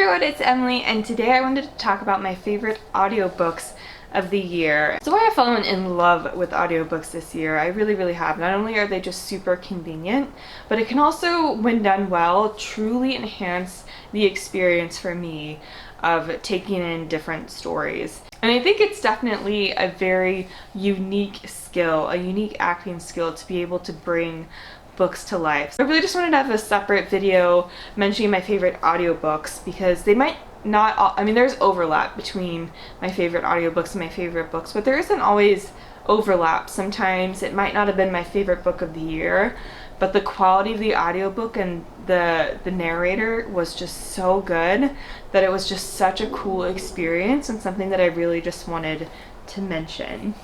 everyone, it's Emily, and today I wanted to talk about my favorite audiobooks of the year. So I have fallen in love with audiobooks this year. I really have. Not only are they just super convenient, but it can also, when done well, truly enhance the experience for me of taking in different stories. And I think it's definitely a very unique skill, a unique acting skill to be able to bring books to life. So I really just wanted to have a separate video mentioning my favorite audiobooks because they might not all, I mean, there's overlap between my favorite audiobooks and my favorite books, but there isn't always overlap. Sometimes it might not have been my favorite book of the year, but the quality of the audiobook and the narrator was just so good that it was just such a cool experience and something that I really just wanted to mention.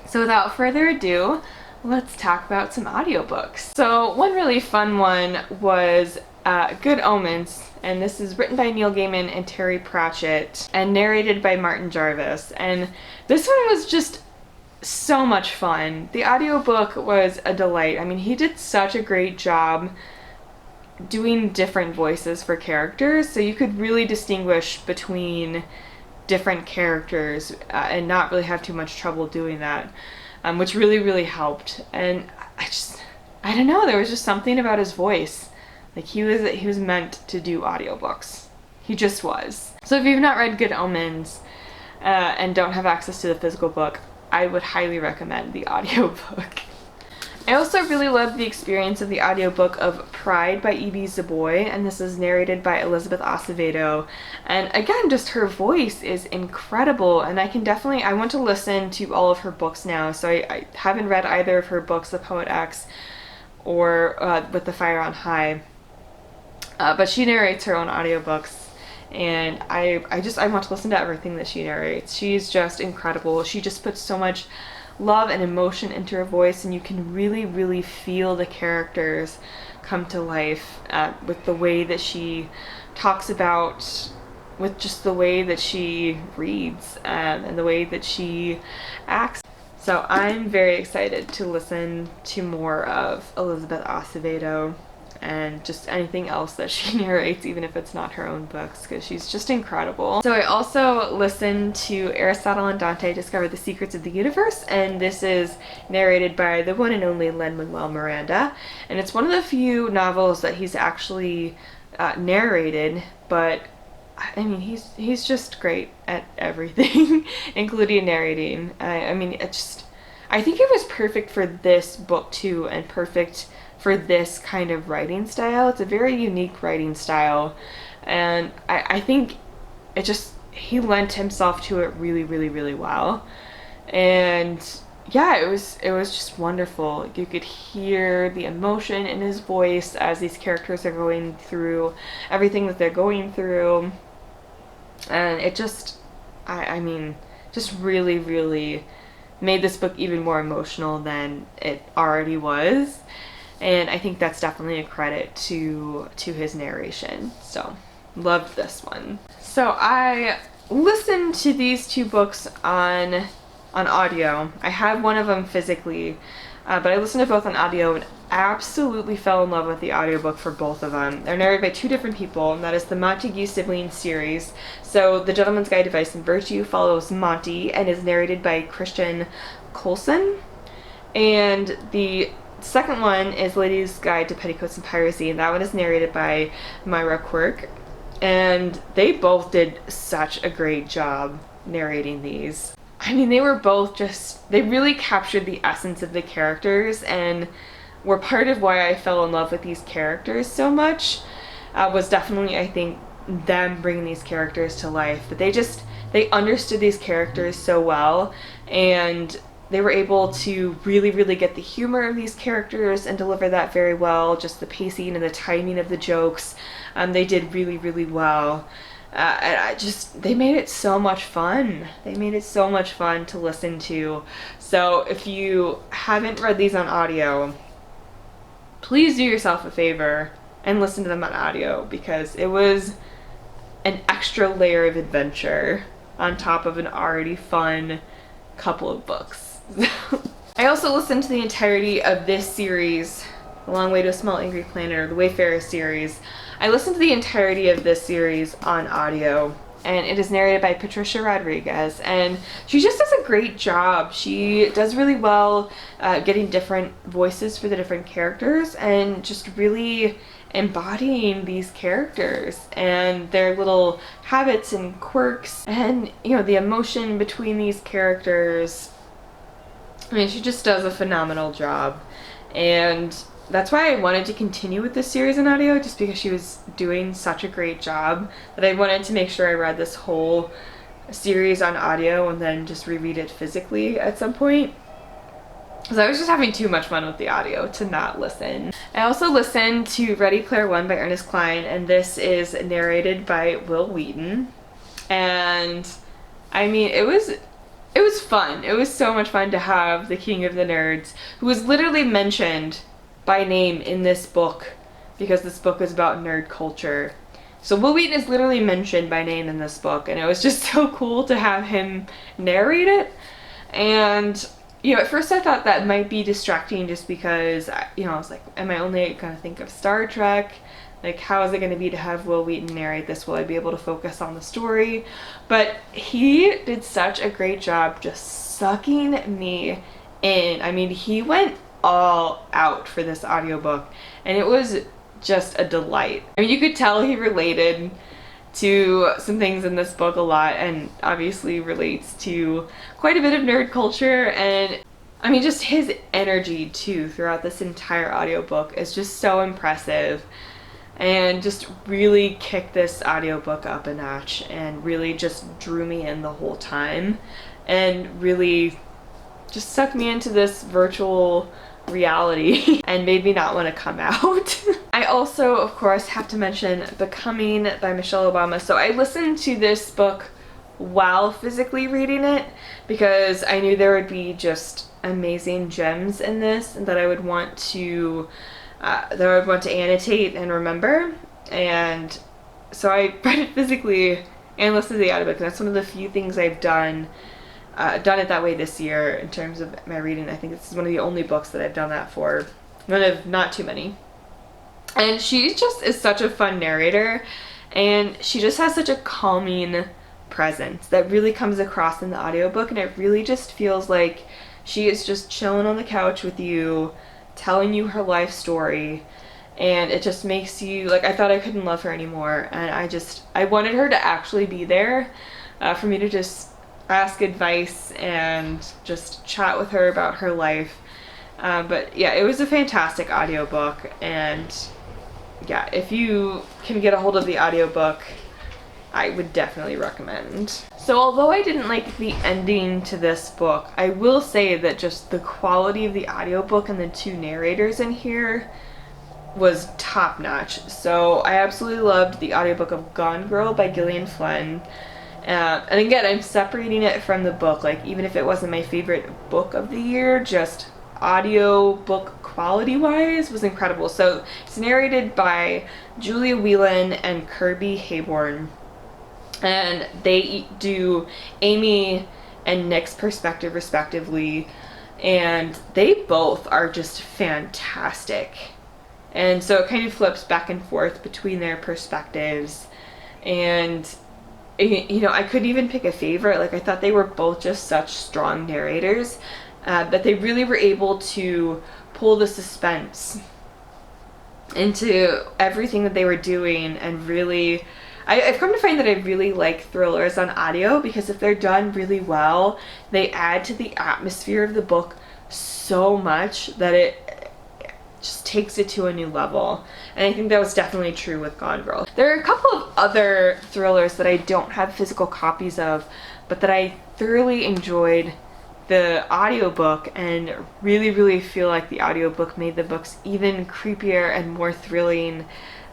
So without further ado, let's talk about some audiobooks. So one really fun one was Good Omens, and this is written by Neil Gaiman and Terry Pratchett and narrated by Martin Jarvis. And this one was just so much fun. The audiobook was a delight. I mean, he did such a great job doing different voices for characters, so you could really distinguish between different characters and not really have too much trouble doing that. Which really helped. And I don't know, there was just something about his voice. Like he was meant to do audiobooks. He just was. So if you've not read Good Omens and don't have access to the physical book, I would highly recommend the audiobook. I also really loved the experience of the audiobook of Pride by E.B. Zaboy, and this is narrated by Elizabeth Acevedo. And again, just her voice is incredible, and I want to listen to all of her books now. So I haven't read either of her books, The Poet X or With the Fire on High, but she narrates her own audiobooks, and I want to listen to everything that she narrates. She's just incredible. She just puts so much love and emotion into her voice, and you can really feel the characters come to life with the way that she talks about, with just the way that she reads and the way that she acts. So I'm very excited to listen to more of Elizabeth Acevedo and just anything else that she narrates, even if it's not her own books, because she's just incredible. So I also listened to Aristotle and Dante Discover the Secrets of the Universe, and this is narrated by the one and only Lin-Manuel Miranda, and it's one of the few novels that he's actually narrated, but I mean, he's just great at everything, including narrating. I mean, I think it was perfect for this book too, and perfect for this kind of writing style. It's a very unique writing style, and I think he lent himself to it really well. And yeah, it was just wonderful. You could hear the emotion in his voice as these characters are going through everything that they're going through, and it just really made this book even more emotional than it already was. And I think that's definitely a credit to his narration. So, loved this one. So I listened to these two books on audio. I have one of them physically, but I listened to both on audio and absolutely fell in love with the audiobook for both of them. They're narrated by two different people, and that is the Montague Sibling series. So The Gentleman's Guide to Vice and Virtue follows Monty and is narrated by Christian Coulson. And the second one is Lady's Guide to Petticoats and Piracy, and that one is narrated by Myra Quirk. And they both did such a great job narrating these. I mean, they really captured the essence of the characters and were part of why I fell in love with these characters so much. Was definitely, I think, them bringing these characters to life. But they understood these characters so well, and they were able to really get the humor of these characters and deliver that very well. Just the pacing and the timing of the jokes, they did really well. And they made it so much fun. They made it so much fun to listen to. So if you haven't read these on audio, please do yourself a favor and listen to them on audio, because it was an extra layer of adventure on top of an already fun couple of books. I also listened to the entirety of this series A Long Way to a Small Angry Planet, or the Wayfarers series. I listened to the entirety of this series on audio, and it is narrated by Patricia Rodriguez, and she just does a great job. She does really well getting different voices for the different characters and just really embodying these characters and their little habits and quirks and, you know, the emotion between these characters. I mean, she just does a phenomenal job, and that's why I wanted to continue with this series in audio, just because she was doing such a great job that I wanted to make sure I read this whole series on audio and then just reread it physically at some point. Because I was just having too much fun with the audio to not listen. I also listened to Ready Player One by Ernest Cline, and this is narrated by Will Wheaton. And I mean, it was fun. It was so much fun to have the King of the Nerds, who was literally mentioned by name in this book, because this book is about nerd culture. So Will Wheaton is literally mentioned by name in this book, and it was just so cool to have him narrate it. And, you know, at first I thought that might be distracting, just because, you know, I was like, am I only going to think of Star Trek? Like, how is it going to be to have Will Wheaton narrate this? Will I be able to focus on the story? But he did such a great job just sucking me in. I mean, he went all out for this audiobook, and it was just a delight. I mean, you could tell he related to some things in this book a lot, and obviously relates to quite a bit of nerd culture, and I mean, just his energy too throughout this entire audiobook is just so impressive, and just really kicked this audiobook up a notch and really just drew me in the whole time and really just sucked me into this virtual reality and made me not want to come out. I also, of course, have to mention Becoming by Michelle Obama. So I listened to this book while physically reading it, because I knew there would be just amazing gems in this and that I would want to annotate and remember. And so I read it physically and listened to the audiobook, and that's one of the few things I've done it that way this year in terms of my reading. I think this is one of the only books that I've done that for. One of not too many. And she just is such a fun narrator, and she just has such a calming presence that really comes across in the audiobook, and it really just feels like she is just chilling on the couch with you, telling you her life story, and it just makes you, like, I thought I couldn't love her anymore, and I wanted her to actually be there for me to just ask advice and just chat with her about her life. But yeah, it was a fantastic audiobook, and yeah, if you can get a hold of the audiobook, I would definitely recommend. So although I didn't like the ending to this book, I will say that just the quality of the audiobook and the two narrators in here was top notch. So I absolutely loved the audiobook of Gone Girl by Gillian Flynn. And again, I'm separating it from the book. Like, even if it wasn't my favorite book of the year, just audio book quality wise was incredible. So it's narrated by Julia Whelan and Kirby Hayborn, and they do Amy and Nick's perspective respectively, and they both are just fantastic. And so it kind of flips back and forth between their perspectives, and you know, I couldn't even pick a favorite. Like, I thought they were both just such strong narrators, that they really were able to pull the suspense into everything that they were doing. And really, I've come to find that I really like thrillers on audio, because if they're done really well, they add to the atmosphere of the book so much that it just takes it to a new level. And I think that was definitely true with Gone Girl. There are a couple of other thrillers that I don't have physical copies of, but that I thoroughly enjoyed the audiobook, and really feel like the audiobook made the books even creepier and more thrilling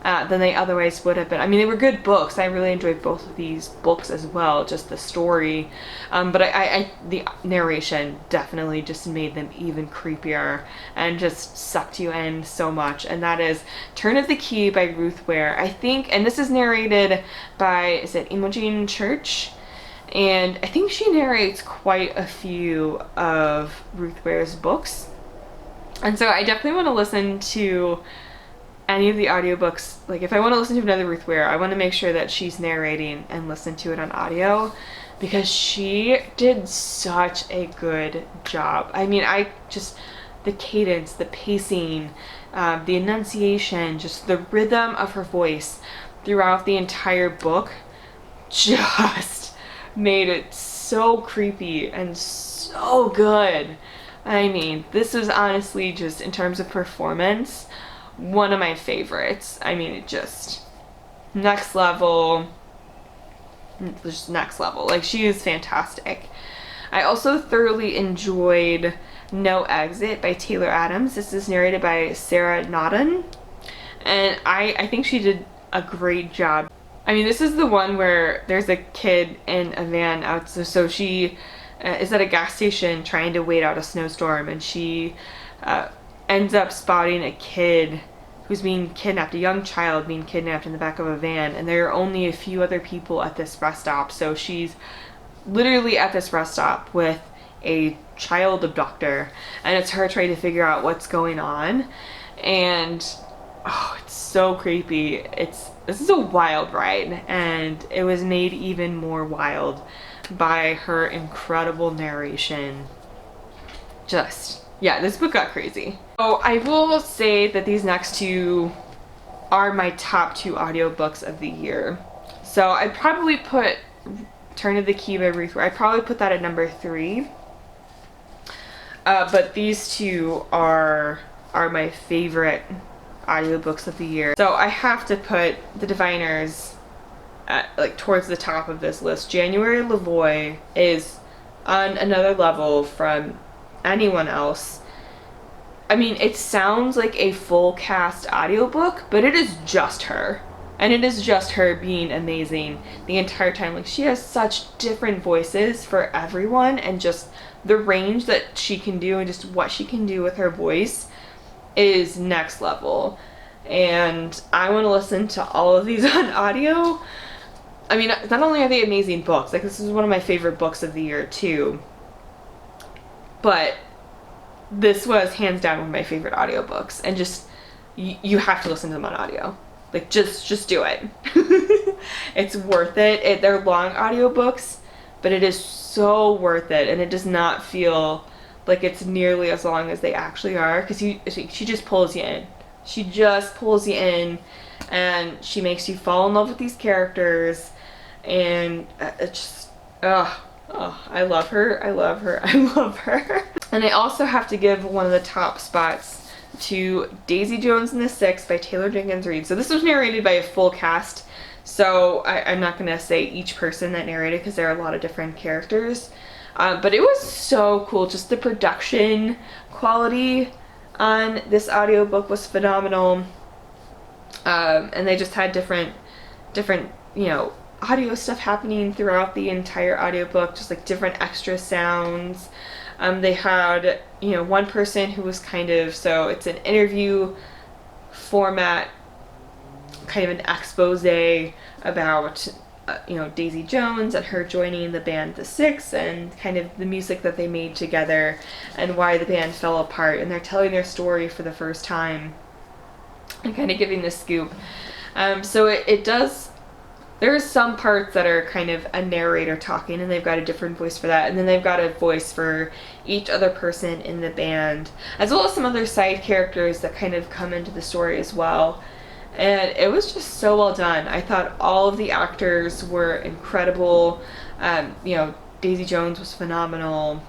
than they otherwise would have been. I mean, they were good books. I really enjoyed both of these books as well, just the story. But the narration definitely just made them even creepier and just sucked you in so much. And that is Turn of the Key by Ruth Ware. I think, and this is narrated by, is it Imogen Church? And I think she narrates quite a few of Ruth Ware's books. And so I definitely want to listen to any of the audiobooks. Like if I want to listen to another Ruth Ware, I want to make sure that she's narrating and listen to it on audio, because she did such a good job. I mean, the cadence, the pacing, the enunciation, just the rhythm of her voice throughout the entire book just made it so creepy and so good. I mean, this was honestly, just in terms of performance, one of my favorites. I mean, it just next level. Just next level. Like, she is fantastic. I also thoroughly enjoyed No Exit by Taylor Adams. This is narrated by Sarah Naughton, and I think she did a great job. I mean, this is the one where there's a kid in a van out, so she is at a gas station trying to wait out a snowstorm, and she ends up spotting a kid who's being kidnapped, a young child being kidnapped in the back of a van, and there are only a few other people at this rest stop. So she's literally at this rest stop with a child abductor, and it's her trying to figure out what's going on. And oh, it's so creepy. This is a wild ride, and it was made even more wild by her incredible narration. Yeah, this book got crazy. So I will say that these next two are my top two audiobooks of the year. So I'd probably put Turn of the Key by Ruth Ware. I'd probably put that at number 3. But these two are my favorite audiobooks of the year. So I have to put The Diviners towards the top of this list. January Lavoie is on another level from anyone else. I mean, it sounds like a full cast audiobook, but it is just her. And it is just her being amazing the entire time. Like, she has such different voices for everyone, and just the range that she can do and just what she can do with her voice is next level. And I want to listen to all of these on audio. I mean, not only are they amazing books, like, this is one of my favorite books of the year too, but this was hands down one of my favorite audiobooks, and just you have to listen to them on audio. Like, just do it. It's worth it. They're long audiobooks, but it is so worth it, and it does not feel like it's nearly as long as they actually are, because she just pulls you in. She just pulls you in, and she makes you fall in love with these characters, and it's just, I love her. I love her. I love her. And I also have to give one of the top spots to Daisy Jones and the Six by Taylor Jenkins Reid. So this was narrated by a full cast, so I'm not going to say each person that narrated, because there are a lot of different characters. But it was so cool. Just the production quality on this audiobook was phenomenal. And they just had different, audio stuff happening throughout the entire audiobook, just like different extra sounds. They had, one person who was so it's an interview format, kind of an expose about, Daisy Jones and her joining the band The Six, and kind of the music that they made together and why the band fell apart. And they're telling their story for the first time and kind of giving the scoop. So it does. There's some parts that are kind of a narrator talking, and they've got a different voice for that, and then they've got a voice for each other person in the band, as well as some other side characters that kind of come into the story as well. And it was just so well done. I thought all of the actors were incredible. Daisy Jones was phenomenal.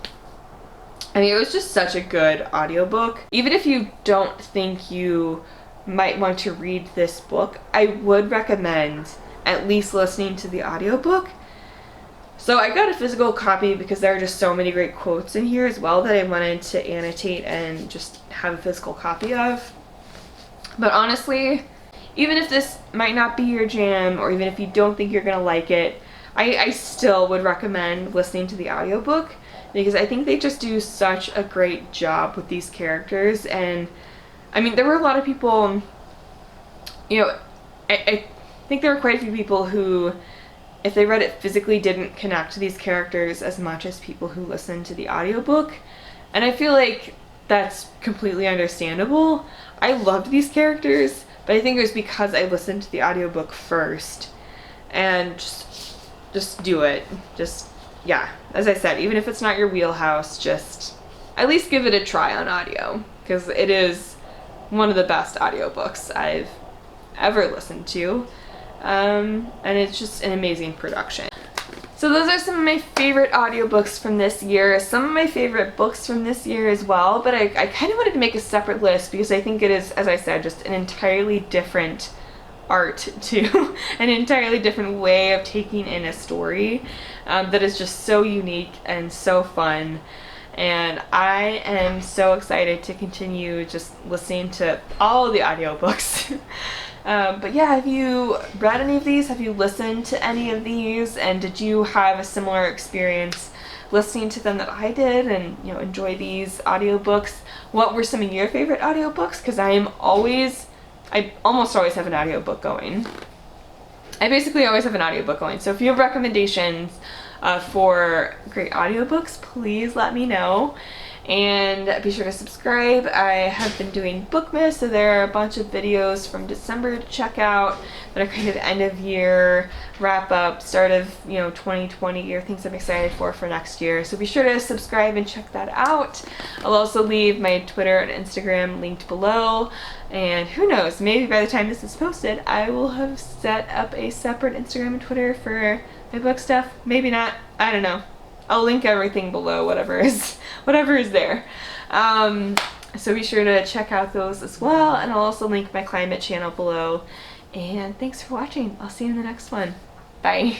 I mean, it was just such a good audiobook. Even if you don't think you might want to read this book, I would recommend at least listening to the audiobook. So I got a physical copy because there are just so many great quotes in here as well that I wanted to annotate and just have a physical copy of. But honestly, even if this might not be your jam, or even if you don't think you're gonna like it, I still would recommend listening to the audiobook, because I think they just do such a great job with these characters. And I mean, there were a lot of people, I think there were quite a few people who, if they read it physically, didn't connect to these characters as much as people who listened to the audiobook. And I feel like that's completely understandable. I loved these characters, but I think it was because I listened to the audiobook first. And just do it. Just, yeah, as I said, even if it's not your wheelhouse, just at least give it a try on audio, because it is one of the best audiobooks I've ever listened to. And it's just an amazing production. So those are some of my favorite audiobooks from this year, some of my favorite books from this year as well, but I kind of wanted to make a separate list because I think it is, as I said, just an entirely different art to an entirely different way of taking in a story that is just so unique and so fun. And I am so excited to continue just listening to all of the audiobooks. But yeah, have you read any of these? Have you listened to any of these? And did you have a similar experience listening to them that I did and, you know, enjoy these audiobooks? What were some of your favorite audiobooks? Because I almost always have an audiobook going. I basically always have an audiobook going. So if you have recommendations for great audiobooks, please let me know. And be sure to subscribe. I have been doing Bookmas, so there are a bunch of videos from December to check out that are kind of end of year, wrap up, start of 2020 year, things I'm excited for next year. So be sure to subscribe and check that out. I'll also leave my Twitter and Instagram linked below. And who knows, maybe by the time this is posted, I will have set up a separate Instagram and Twitter for my book stuff. Maybe not. I don't know. I'll link everything below, whatever is there. So be sure to check out those as well, and I'll also link my climate channel below. And thanks for watching. I'll see you in the next one. Bye.